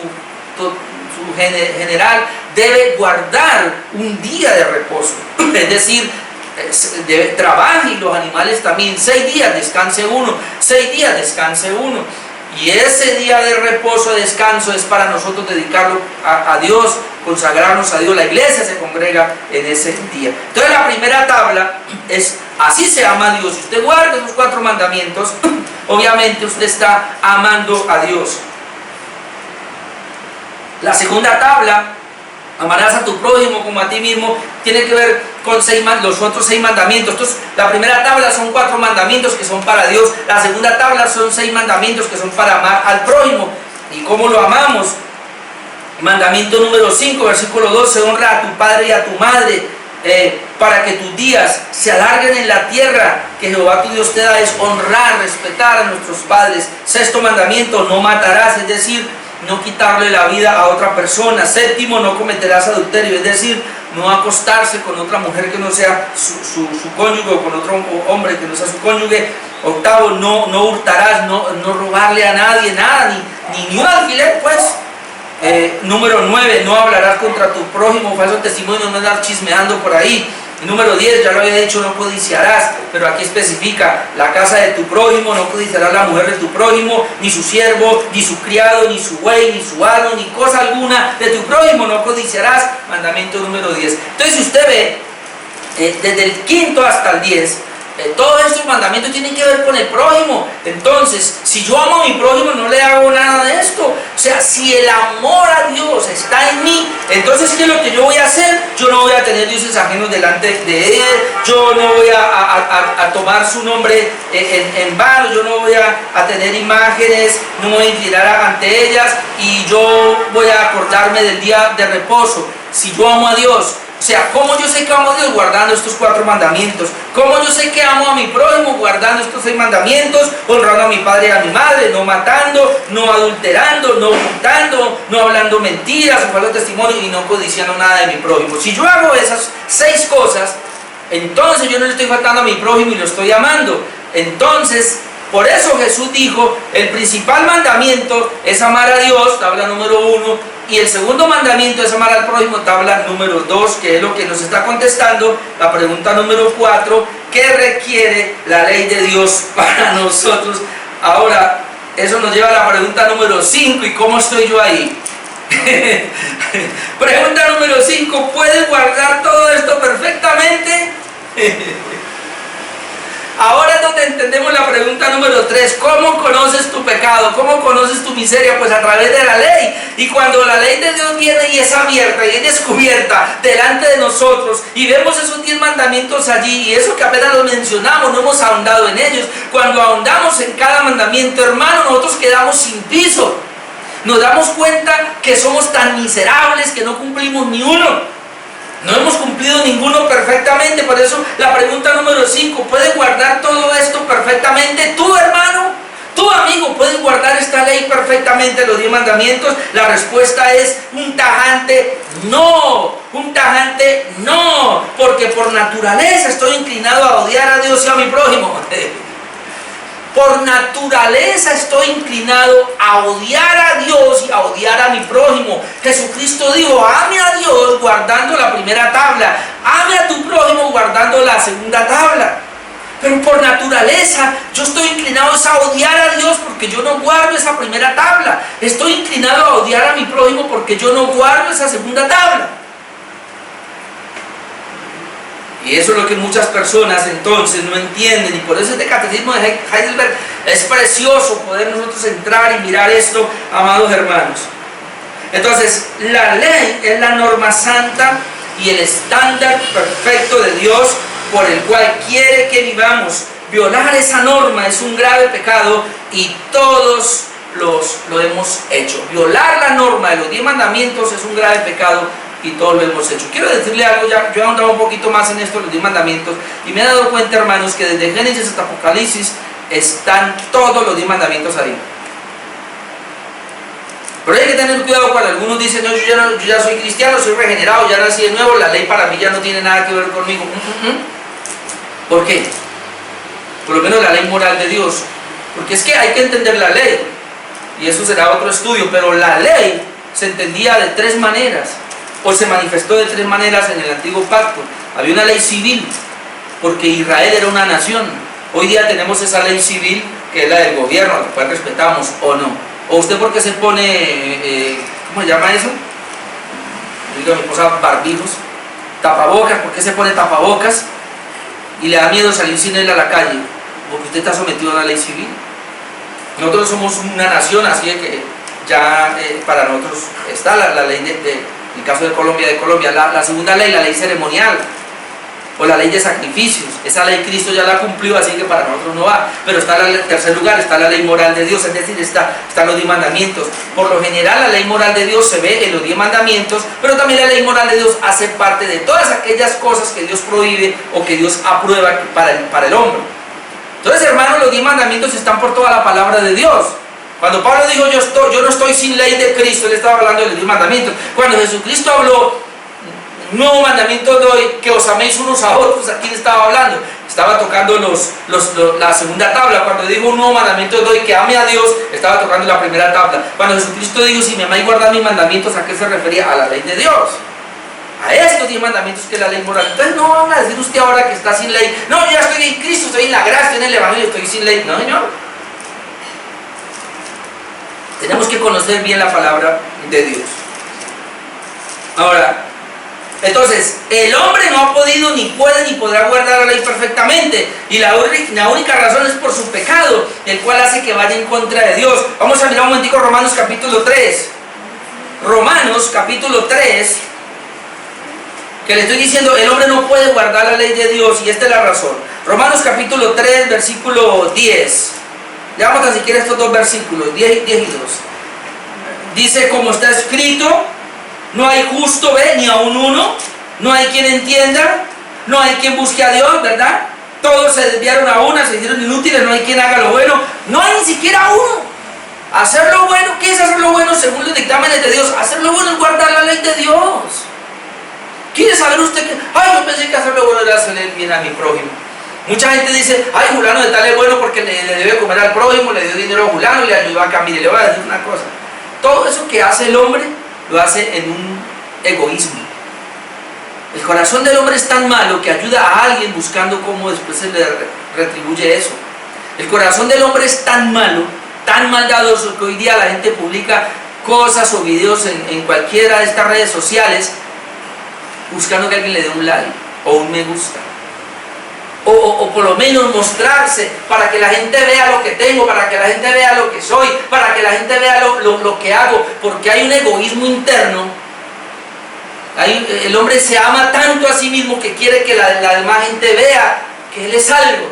general debe guardar un día de reposo, es decir, trabaje, y los animales también. 6 días descanse uno, 6 días descanse uno, y ese día de reposo, de descanso, es para nosotros dedicarlo a Dios, consagrarnos a Dios. La iglesia se congrega en ese día. Entonces la primera tabla es: así se ama a Dios. Si usted guarda esos 4 mandamientos, obviamente usted está amando a Dios. La segunda tabla, amarás a tu prójimo como a ti mismo, tiene que ver con los otros 6 mandamientos. Entonces, la primera tabla son 4 mandamientos que son para Dios. La segunda tabla son 6 mandamientos que son para amar al prójimo. ¿Y cómo lo amamos? Mandamiento número 5, versículo 12: honra a tu padre y a tu madre, para que tus días se alarguen en la tierra que Jehová tu Dios te da. Es honrar, respetar a nuestros padres. Sexto mandamiento: no matarás, es decir, no quitarle la vida a otra persona. Séptimo: no cometerás adulterio, es decir, no acostarse con otra mujer que no sea su cónyuge, o con otro hombre que no sea su cónyuge. Octavo: no hurtarás, no robarle a nadie nada, ni un alfiler, pues. Número 9: no hablarás contra tu prójimo falso testimonio, no andar chismeando por ahí. Número 10, ya lo había dicho, no codiciarás, pero aquí especifica la casa de tu prójimo. No codiciarás la mujer de tu prójimo, ni su siervo, ni su criado, ni su buey, ni su asno, ni cosa alguna de tu prójimo no codiciarás. Mandamiento número 10. Entonces, si usted ve, desde el 5 hasta el 10, todos estos mandamientos tienen que ver con el prójimo. Entonces, si yo amo a mi prójimo, no le hago nada de esto. O sea, si el amor a Dios está en mí, entonces, ¿qué es lo que yo voy a hacer? Yo no voy a tener dioses ajenos delante de Él. Yo no voy a tomar su nombre en vano. Yo no voy a tener imágenes, no voy a inclinar ante ellas, y yo voy a acordarme del día de reposo. Si yo amo a Dios, o sea, ¿cómo yo sé que amo a Dios? Guardando estos 4 mandamientos. ¿Cómo yo sé que amo a mi prójimo? Guardando estos 6 mandamientos, honrando a mi padre y a mi madre, no matando, no adulterando, no hurtando, no hablando mentiras o falso testimonio, y no codiciando nada de mi prójimo. Si yo hago esas 6 cosas, entonces yo no le estoy faltando a mi prójimo y lo estoy amando. Entonces, por eso Jesús dijo, el principal mandamiento es amar a Dios, tabla número 1, y el segundo mandamiento es amar al prójimo, tabla número 2, que es lo que nos está contestando la pregunta número 4, ¿qué requiere la ley de Dios para nosotros? Ahora, eso nos lleva a la pregunta número 5, ¿y cómo estoy yo ahí? Pregunta número 5, ¿puedes guardar todo esto perfectamente? Ahora es donde entendemos la pregunta número 3. ¿Cómo conoces tu pecado? ¿Cómo conoces tu miseria? Pues a través de la ley. Y cuando la ley de Dios viene y es abierta y es descubierta delante de nosotros, y vemos esos 10 mandamientos allí, y eso que apenas los mencionamos, no hemos ahondado en ellos. Cuando ahondamos en cada mandamiento, hermano, nosotros quedamos sin piso. Nos damos cuenta que somos tan miserables que no cumplimos ni uno. No hemos cumplido ninguno perfectamente. Por eso la pregunta número 5, ¿puedes guardar todo esto perfectamente? Tú, hermano, ¿Tú, amigo, puedes guardar esta ley perfectamente, los 10 mandamientos? La respuesta es un tajante no, porque por naturaleza estoy inclinado a odiar a Dios y a mi prójimo. Por naturaleza estoy inclinado a odiar a Dios y a odiar a mi prójimo. Jesucristo dijo, ame a Dios guardando la primera tabla, ame a tu prójimo guardando la segunda tabla. Pero por naturaleza yo estoy inclinado a odiar a Dios porque yo no guardo esa primera tabla. Estoy inclinado a odiar a mi prójimo porque yo no guardo esa segunda tabla. Y eso es lo que muchas personas entonces no entienden. Y por eso este catecismo de Heidelberg es precioso poder nosotros entrar y mirar esto, amados hermanos. Entonces, la ley es la norma santa y el estándar perfecto de Dios por el cual quiere que vivamos. Violar esa norma es un grave pecado y todos lo hemos hecho. Violar la norma de los 10 mandamientos es un grave pecado y todos lo hemos hecho. Quiero decirle algo, ya yo he ahondado un poquito más en esto, los 10 mandamientos, y me he dado cuenta, hermanos, que desde Génesis hasta Apocalipsis están todos los 10 mandamientos ahí. Pero hay que tener cuidado cuando algunos dicen, no, yo ya soy cristiano, soy regenerado, ya nací de nuevo, la ley para mí ya no tiene nada que ver conmigo. ¿Por qué? Por lo menos la ley moral de Dios. Porque es que hay que entender la ley, y eso será otro estudio, pero la ley se entendía de 3 maneras, o se manifestó de 3 maneras en el antiguo pacto. Había una ley civil, porque Israel era una nación. Hoy día tenemos esa ley civil, que es la del gobierno, la cual respetamos o no. ¿O usted por qué se pone, cómo se llama eso? Yo digo a mi esposa, barbijos, tapabocas? ¿Por qué se pone tapabocas? Y le da miedo salir sin él a la calle, porque usted está sometido a la ley civil. Nosotros somos una nación, así que ya para nosotros está la ley en el caso de Colombia, la segunda ley, la ley ceremonial, o la ley de sacrificios. Esa ley Cristo ya la cumplió, así que para nosotros no va. Pero está en tercer lugar, está la ley moral de Dios, es decir, están los 10 mandamientos. Por lo general la ley moral de Dios se ve en los 10 mandamientos, pero también la ley moral de Dios hace parte de todas aquellas cosas que Dios prohíbe o que Dios aprueba para el hombre. Entonces, hermanos, los 10 mandamientos están por toda la palabra de Dios. Cuando Pablo dijo, yo no estoy sin ley de Cristo, él estaba hablando de los 10 mandamientos. Cuando Jesucristo habló, nuevo mandamiento doy, que os améis unos a otros, ¿a quién estaba hablando? Estaba tocando la segunda tabla. Cuando dijo un nuevo mandamiento doy, que ame a Dios, estaba tocando la primera tabla. Cuando Jesucristo dijo, si me amáis guardad mis mandamientos, ¿a qué se refería? A la ley de Dios. A estos 10 mandamientos que es la ley moral. Entonces no van a decir usted ahora que está sin ley. No, yo ya estoy en Cristo, estoy en la gracia, estoy en el Evangelio, estoy sin ley. No, señor. Tenemos que conocer bien la palabra de Dios. Ahora, entonces, el hombre no ha podido, ni puede, ni podrá guardar la ley perfectamente. Y la única razón es por su pecado, el cual hace que vaya en contra de Dios. Vamos a mirar un momentico Romanos capítulo 3. Romanos capítulo 3, que le estoy diciendo, el hombre no puede guardar la ley de Dios, y esta es la razón. Romanos capítulo 3, versículo 10. Leamos tan siquiera estos 2 versículos, 10 y 2. Dice, como está escrito, no hay justo, ni aun uno, no hay quien entienda, no hay quien busque a Dios, ¿verdad? Todos se desviaron a una, se hicieron inútiles, no hay quien haga lo bueno, no hay ni siquiera uno. Hacer lo bueno, ¿qué es hacer lo bueno según los dictámenes de Dios? Hacer lo bueno es guardar la ley de Dios. ¿Quiere saber usted que, yo pensé que hacer lo bueno era hacerle el bien a mi prójimo? Mucha gente dice, fulano de tal es bueno porque le debe comer al prójimo, le dio dinero a fulano y le ayudó acá. Mire, le voy a decir una cosa, todo eso que hace el hombre, lo hace en un egoísmo. El corazón del hombre es tan malo que ayuda a alguien buscando cómo después se le retribuye eso. El corazón del hombre es tan malo, tan maldadoso, que hoy día la gente publica cosas o videos en cualquiera de estas redes sociales buscando que alguien le dé un like o un me gusta, o por lo menos mostrarse para que la gente vea lo que tengo, para que la gente vea lo que soy, para que la gente vea lo que hago, porque hay un egoísmo interno. El hombre se ama tanto a sí mismo que quiere que la demás gente vea que él es algo.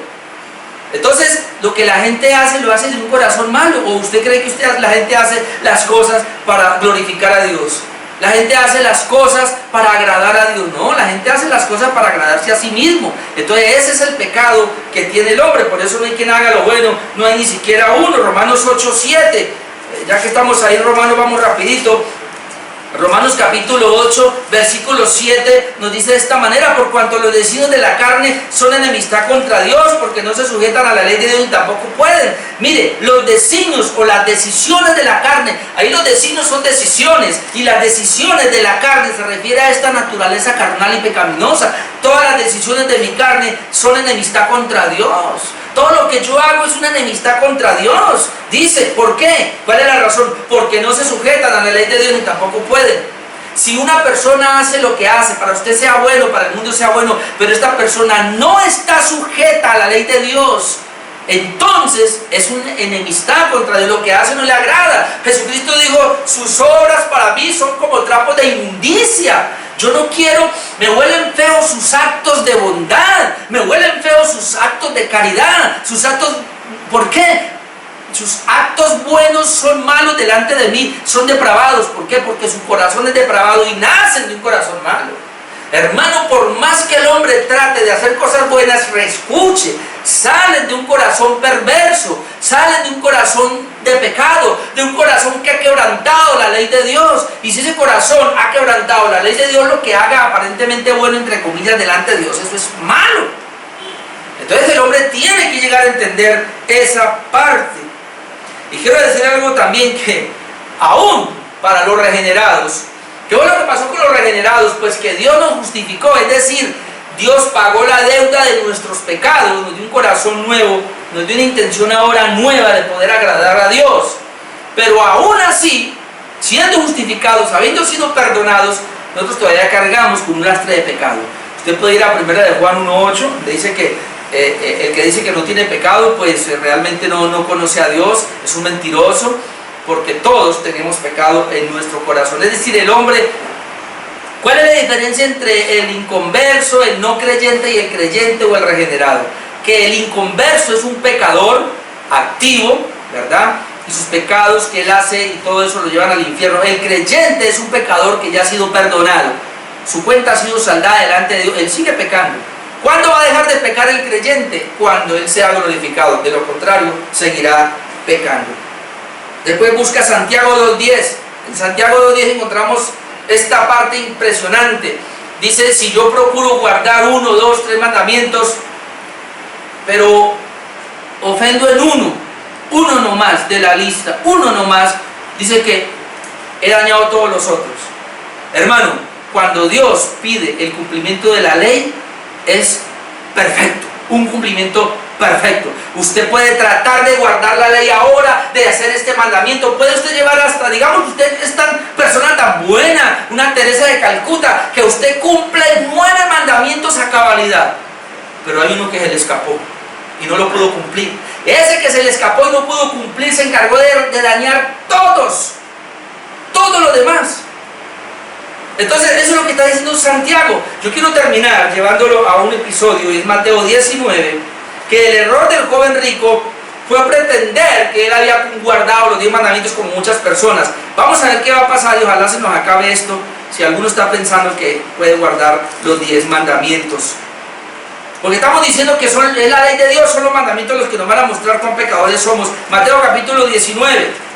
Entonces, lo que la gente hace, lo hace de un corazón malo. ¿O usted cree que la gente hace las cosas para glorificar a Dios? La gente hace las cosas para agradar a Dios. No, la gente hace las cosas para agradarse a sí mismo. Entonces ese es el pecado que tiene el hombre. Por eso no hay quien haga lo bueno, no hay ni siquiera uno. Romanos 8:7. Ya que estamos ahí en Romanos, vamos rapidito. Romanos capítulo 8, versículo 7 nos dice de esta manera: por cuanto los designios de la carne son enemistad contra Dios, porque no se sujetan a la ley de Dios y tampoco pueden. Mire, los designios o las decisiones de la carne, ahí los designios son decisiones, y las decisiones de la carne se refiere a esta naturaleza carnal y pecaminosa. Todas las decisiones de mi carne son enemistad contra Dios. Todo lo que yo hago es una enemistad contra Dios. Dice, ¿por qué? ¿Cuál es la razón? Porque no se sujetan a la ley de Dios ni tampoco pueden. Si una persona hace lo que hace, para usted sea bueno, para el mundo sea bueno, pero esta persona no está sujeta a la ley de Dios, entonces es una enemistad contra Dios. Lo que hace no le agrada. Jesucristo dijo, sus obras para mí son como trapos de inmundicia. Yo no quiero, me huelen feos sus actos de bondad, me huelen feos sus actos de caridad, sus actos, ¿por qué? Sus actos buenos son malos delante de mí, son depravados. ¿Por qué? Porque su corazón es depravado y nacen de un corazón malo. Hermano, por más que el hombre trate de hacer cosas buenas, reescuche, salen de un corazón perverso, salen de un corazón de pecado, de un corazón que ha quebrantado la ley de Dios. Y si ese corazón ha quebrantado la ley de Dios, lo que haga aparentemente bueno, entre comillas, delante de Dios, eso es malo. Entonces el hombre tiene que llegar a entender esa parte. Y quiero decir algo también, que aún para los regenerados, ¿qué fue lo que pasó con los regenerados? Pues que Dios nos justificó, es decir, Dios pagó la deuda de nuestros pecados, nos dio un corazón nuevo, nos dio una intención ahora nueva de poder agradar a Dios. Pero aún así, siendo justificados, habiendo sido perdonados, nosotros todavía cargamos con un lastre de pecado. Usted puede ir a 1 de Juan 1:8, donde dice que el que dice que no tiene pecado, pues realmente no conoce a Dios, es un mentiroso, porque todos tenemos pecado en nuestro corazón. Es decir, el hombre, ¿cuál es la diferencia entre el inconverso, el no creyente y el creyente o el regenerado? Que el inconverso es un pecador activo, ¿verdad? Y sus pecados que él hace y todo eso lo llevan al infierno. El creyente es un pecador que ya ha sido perdonado, su cuenta ha sido saldada delante de Dios, él sigue pecando. ¿Cuándo va a dejar de pecar el creyente? Cuando él sea glorificado. De lo contrario, seguirá pecando. Después busca Santiago 2:10. En Santiago 2:10 encontramos esta parte impresionante. Dice, si yo procuro guardar 1, 2, 3 mandamientos, pero ofendo en uno nomás de la lista, uno nomás, dice que he dañado todos los otros. Hermano, cuando Dios pide el cumplimiento de la ley, es perfecto, un cumplimiento perfecto. Usted puede tratar de guardar la ley ahora, de hacer este mandamiento. Puede usted llevar hasta, digamos, usted es tan persona tan buena, una Teresa de Calcuta, que usted cumple 9 mandamientos a cabalidad. Pero hay uno que se le escapó y no lo pudo cumplir. Ese que se le escapó y no pudo cumplir se encargó de dañar todo lo demás. Entonces eso es lo que está diciendo Santiago. Yo quiero terminar llevándolo a un episodio, y es Mateo 19, que el error del joven rico fue pretender que él había guardado los 10 mandamientos como muchas personas. Vamos a ver qué va a pasar y ojalá se nos acabe esto, si alguno está pensando que puede guardar los 10 mandamientos. Porque estamos diciendo que es la ley de Dios, son los mandamientos los que nos van a mostrar cuán pecadores somos. Mateo capítulo 19.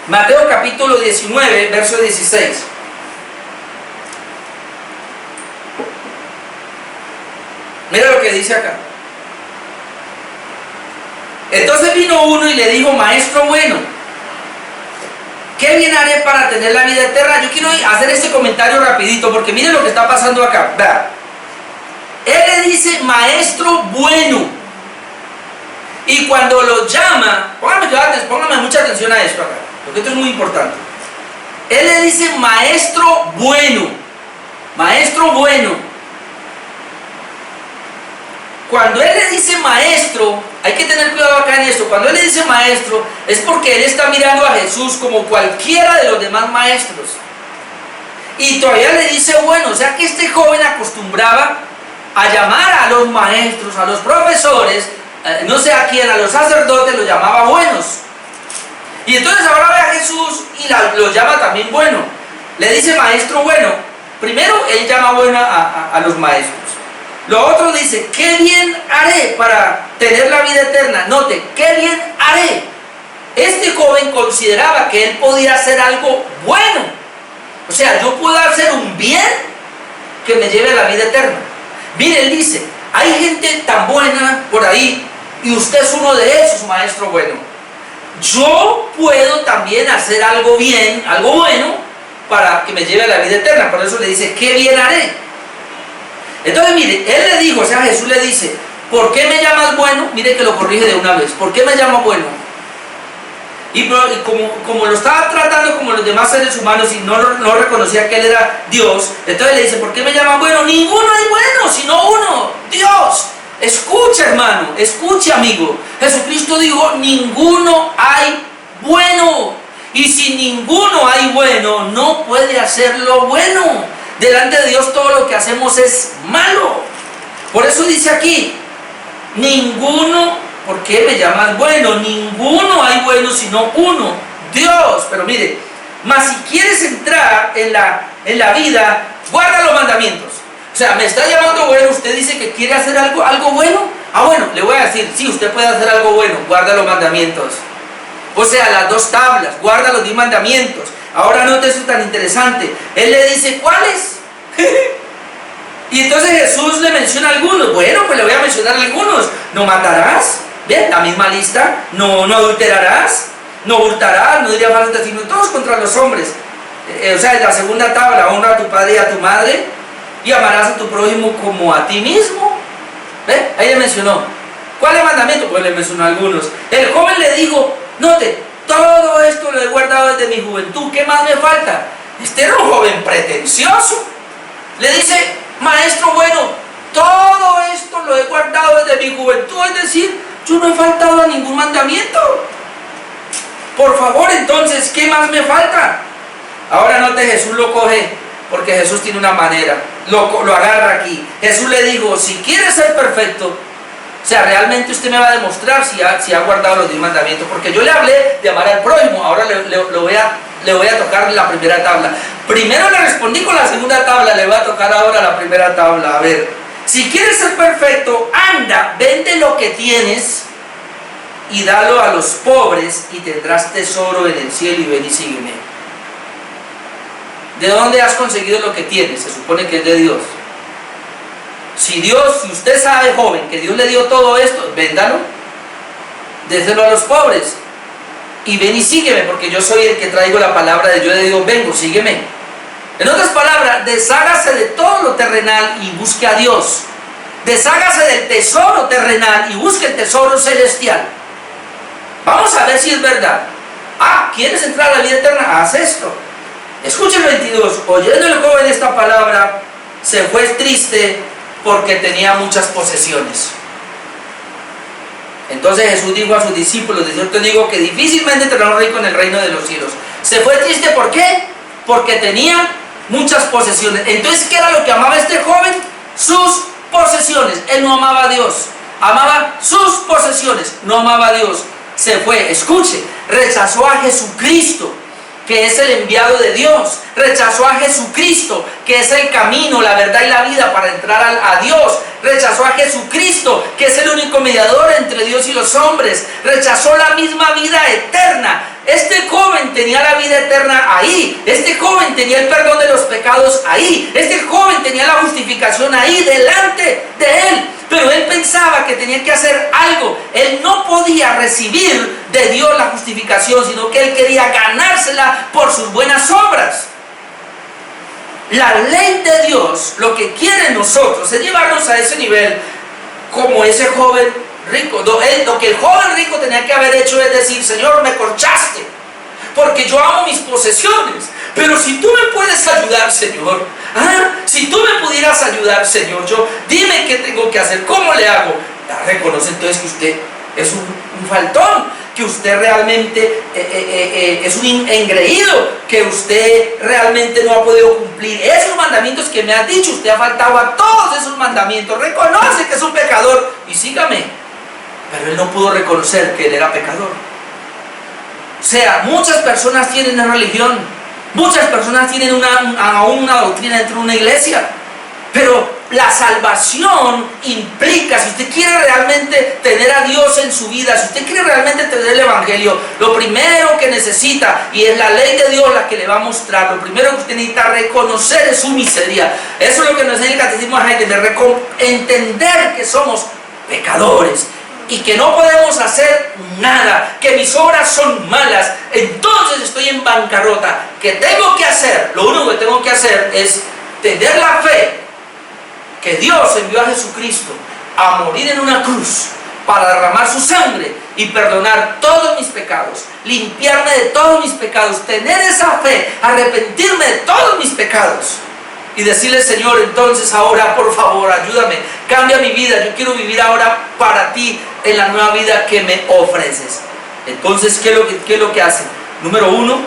Mateo capítulo 19, verso 16. Mira lo que dice acá. Entonces vino uno y le dijo, maestro bueno, ¿qué bien haré para tener la vida eterna? Yo quiero hacer este comentario rapidito, porque miren lo que está pasando acá. Vea. Él le dice, maestro bueno. Y cuando lo llama, póngame mucha atención a esto acá, porque esto es muy importante. Él le dice maestro bueno. Maestro bueno. Cuando él le dice maestro, hay que tener cuidado acá en esto. Cuando él le dice maestro, es porque él está mirando a Jesús como cualquiera de los demás maestros. Y todavía le dice bueno. O sea que este joven acostumbraba a llamar a los maestros, a los profesores, no sé a quién, a los sacerdotes los llamaba buenos. Y entonces ahora ve a Jesús y lo llama también bueno. Le dice maestro bueno. Primero él llama bueno a los maestros. Lo otro dice, ¿qué bien haré para tener la vida eterna? Note, ¿qué bien haré? Este joven consideraba que él podía hacer algo bueno. O sea, yo puedo hacer un bien que me lleve a la vida eterna. Mire, él dice, hay gente tan buena por ahí y usted es uno de esos, maestro bueno. Yo puedo también hacer algo bien, algo bueno, para que me lleve a la vida eterna. Por eso le dice, ¿qué bien haré? Entonces mire, él le dijo, o sea, Jesús le dice, ¿por qué me llamas bueno? Mire que lo corrige de una vez. ¿Por qué me llamas bueno? Y como lo estaba tratando como los demás seres humanos y no reconocía que él era Dios, entonces le dice, ¿por qué me llaman bueno? Ninguno hay bueno, sino uno, Dios. Escucha, hermano, escucha, amigo. Jesucristo dijo, ninguno hay bueno. Y si ninguno hay bueno, no puede hacer lo bueno. Delante de Dios todo lo que hacemos es malo. Por eso dice aquí, ninguno, ¿por qué me llamas bueno? Ninguno hay bueno sino uno, Dios. Pero mire, mas si quieres entrar en la vida, guarda los mandamientos. O sea, me está llamando bueno, usted dice que quiere hacer algo bueno. Ah, bueno, le voy a decir, sí, usted puede hacer algo bueno, guarda los mandamientos. O sea, las dos tablas, guarda los 10 mandamientos. Ahora note eso tan interesante. Él le dice, ¿cuáles? Y entonces Jesús le menciona algunos. Bueno, pues le voy a mencionar algunos. No matarás, bien, la misma lista. No adulterarás, no hurtarás, no dirías falso testimonio, todos contra los hombres. O sea, en la segunda tabla, honra a tu padre y a tu madre, y amarás a tu prójimo como a ti mismo. ¿Ve? Ahí le mencionó. ¿Cuáles mandamientos? Pues le mencionó algunos. El joven le dijo, note, todo esto lo he guardado desde mi juventud, ¿qué más me falta? Este era un joven pretencioso. Le dice, maestro bueno, todo esto lo he guardado desde mi juventud, es decir, yo no he faltado a ningún mandamiento. Por favor, entonces, ¿qué más me falta? Ahora note, Jesús lo coge, porque Jesús tiene una manera, lo agarra aquí. Jesús le dijo, si quieres ser perfecto, o sea, realmente usted me va a demostrar si ha guardado los 10 mandamientos, porque yo le hablé de amar al prójimo, ahora le voy a tocar la primera tabla. Primero le respondí con la segunda tabla, le voy a tocar ahora la primera tabla. A ver, si quieres ser perfecto, anda, vende lo que tienes y dalo a los pobres y tendrás tesoro en el cielo y ven y sígueme. ¿De dónde has conseguido lo que tienes? Se supone que es de Dios. Si usted sabe, joven, que Dios le dio todo esto, véndalo, déselo a los pobres y ven y sígueme, porque yo soy el que traigo la palabra de Dios. Le digo, vengo, sígueme. En otras palabras, deshágase de todo lo terrenal y busque a Dios. Deshágase del tesoro terrenal y busque el tesoro celestial. Vamos a ver si es verdad. Ah, ¿quieres entrar a la vida eterna? Haz esto. Escucha el 22. Oyendo el joven esta palabra, se fue triste porque tenía muchas posesiones. Entonces Jesús dijo a sus discípulos, de cierto digo que difícilmente tendrá un rico en el reino de los cielos. Se fue triste, ¿por qué? Porque tenía muchas posesiones. Entonces, ¿qué era lo que amaba este joven? Sus posesiones. Él no amaba a Dios, amaba sus posesiones, no amaba a Dios. Se fue, escuche, rechazó a Jesucristo, que es el enviado de Dios. Rechazó a Jesucristo, que es el camino, la verdad y la vida para entrar a Dios. Rechazó a Jesucristo, que es el único mediador entre Dios y los hombres. Rechazó la misma vida eterna. Este joven tenía la vida eterna ahí. Este joven tenía el perdón de los pecados ahí. Este joven tenía la justificación ahí, delante de él. Pero él pensaba que tenía que hacer algo. Él no podía recibir de Dios la justificación, sino que él quería ganársela por sus buenas obras. La ley de Dios, lo que quiere en nosotros es llevarnos a ese nivel, como ese joven rico. Lo que el joven rico tenía que haber hecho es decir, Señor, me corchaste, porque yo amo mis posesiones. Pero si tú me puedes ayudar, Señor, si tú me pudieras ayudar, Señor, dime qué tengo que hacer, cómo le hago. Reconoce entonces que usted es un faltón, que usted realmente es un engreído, que usted realmente no ha podido cumplir esos mandamientos que me ha dicho. Usted ha faltado a todos esos mandamientos. Reconoce que es un pecador y sígame. Pero él no pudo reconocer que él era pecador. O sea, muchas personas tienen una religión, muchas personas tienen aún una doctrina dentro de una iglesia, pero la salvación implica, si usted quiere realmente tener a Dios en su vida, si usted quiere realmente tener el Evangelio, lo primero que necesita, y es la ley de Dios la que le va a mostrar, lo primero que usted necesita reconocer es su miseria. Eso es lo que nos enseña el Catecismo de Heidelberg, entender que somos pecadores y que no podemos hacer nada, que mis obras son malas, entonces estoy en bancarrota. ¿Qué tengo que hacer? Lo único que tengo que hacer es tener la fe que Dios envió a Jesucristo a morir en una cruz para derramar su sangre y perdonar todos mis pecados, limpiarme de todos mis pecados, tener esa fe, arrepentirme de todos mis pecados y decirle: Señor, entonces ahora por favor ayúdame, cambia mi vida, yo quiero vivir ahora para ti en la nueva vida que me ofreces. Entonces, ¿qué es lo que hace? Número uno,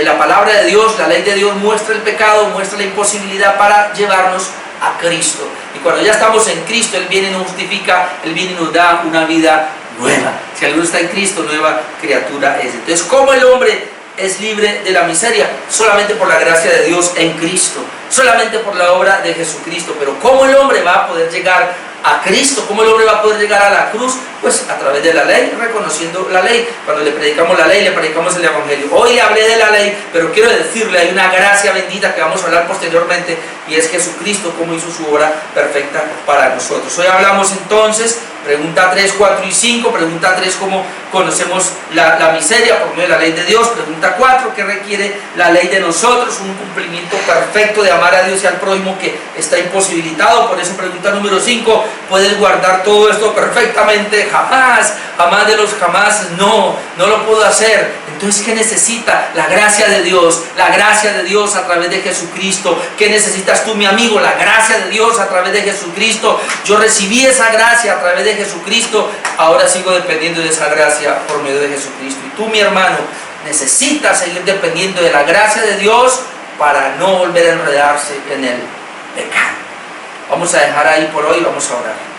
la palabra de Dios, la ley de Dios muestra el pecado, muestra la imposibilidad para llevarnos a Cristo. Y cuando ya estamos en Cristo, Él viene y nos justifica, Él viene y nos da una vida nueva. Si alguno está en Cristo, nueva criatura es. Entonces, ¿cómo el hombre es libre de la miseria? Solamente por la gracia de Dios en Cristo, solamente por la obra de Jesucristo. Pero ¿cómo el hombre va a poder llegar a Cristo? ¿Cómo el hombre va a poder llegar a la cruz? Pues a través de la ley, reconociendo la ley. Cuando le predicamos la ley, le predicamos el Evangelio. Hoy hablé de la ley, pero quiero decirle, hay una gracia bendita que vamos a hablar posteriormente, y es Jesucristo, cómo hizo su obra perfecta para nosotros. Hoy hablamos entonces, pregunta 3, 4 y 5. Pregunta 3, cómo conocemos la miseria por medio de la ley de Dios. Pregunta 4, ¿qué requiere la ley de nosotros? Un cumplimiento perfecto de amar a Dios y al prójimo que está imposibilitado. Por eso pregunta número 5, ¿puedes guardar todo esto perfectamente? Jamás, jamás de los jamás, no lo puedo hacer. Entonces, ¿qué necesita? La gracia de Dios, la gracia de Dios a través de Jesucristo. ¿Qué necesitas tú, mi amigo? La gracia de Dios a través de Jesucristo. Yo recibí esa gracia a través de Jesucristo, ahora sigo dependiendo de esa gracia por medio de Jesucristo. Y tú, mi hermano, necesitas seguir dependiendo de la gracia de Dios para no volver a enredarse en el pecado. Vamos a dejar ahí por hoy, vamos a orar.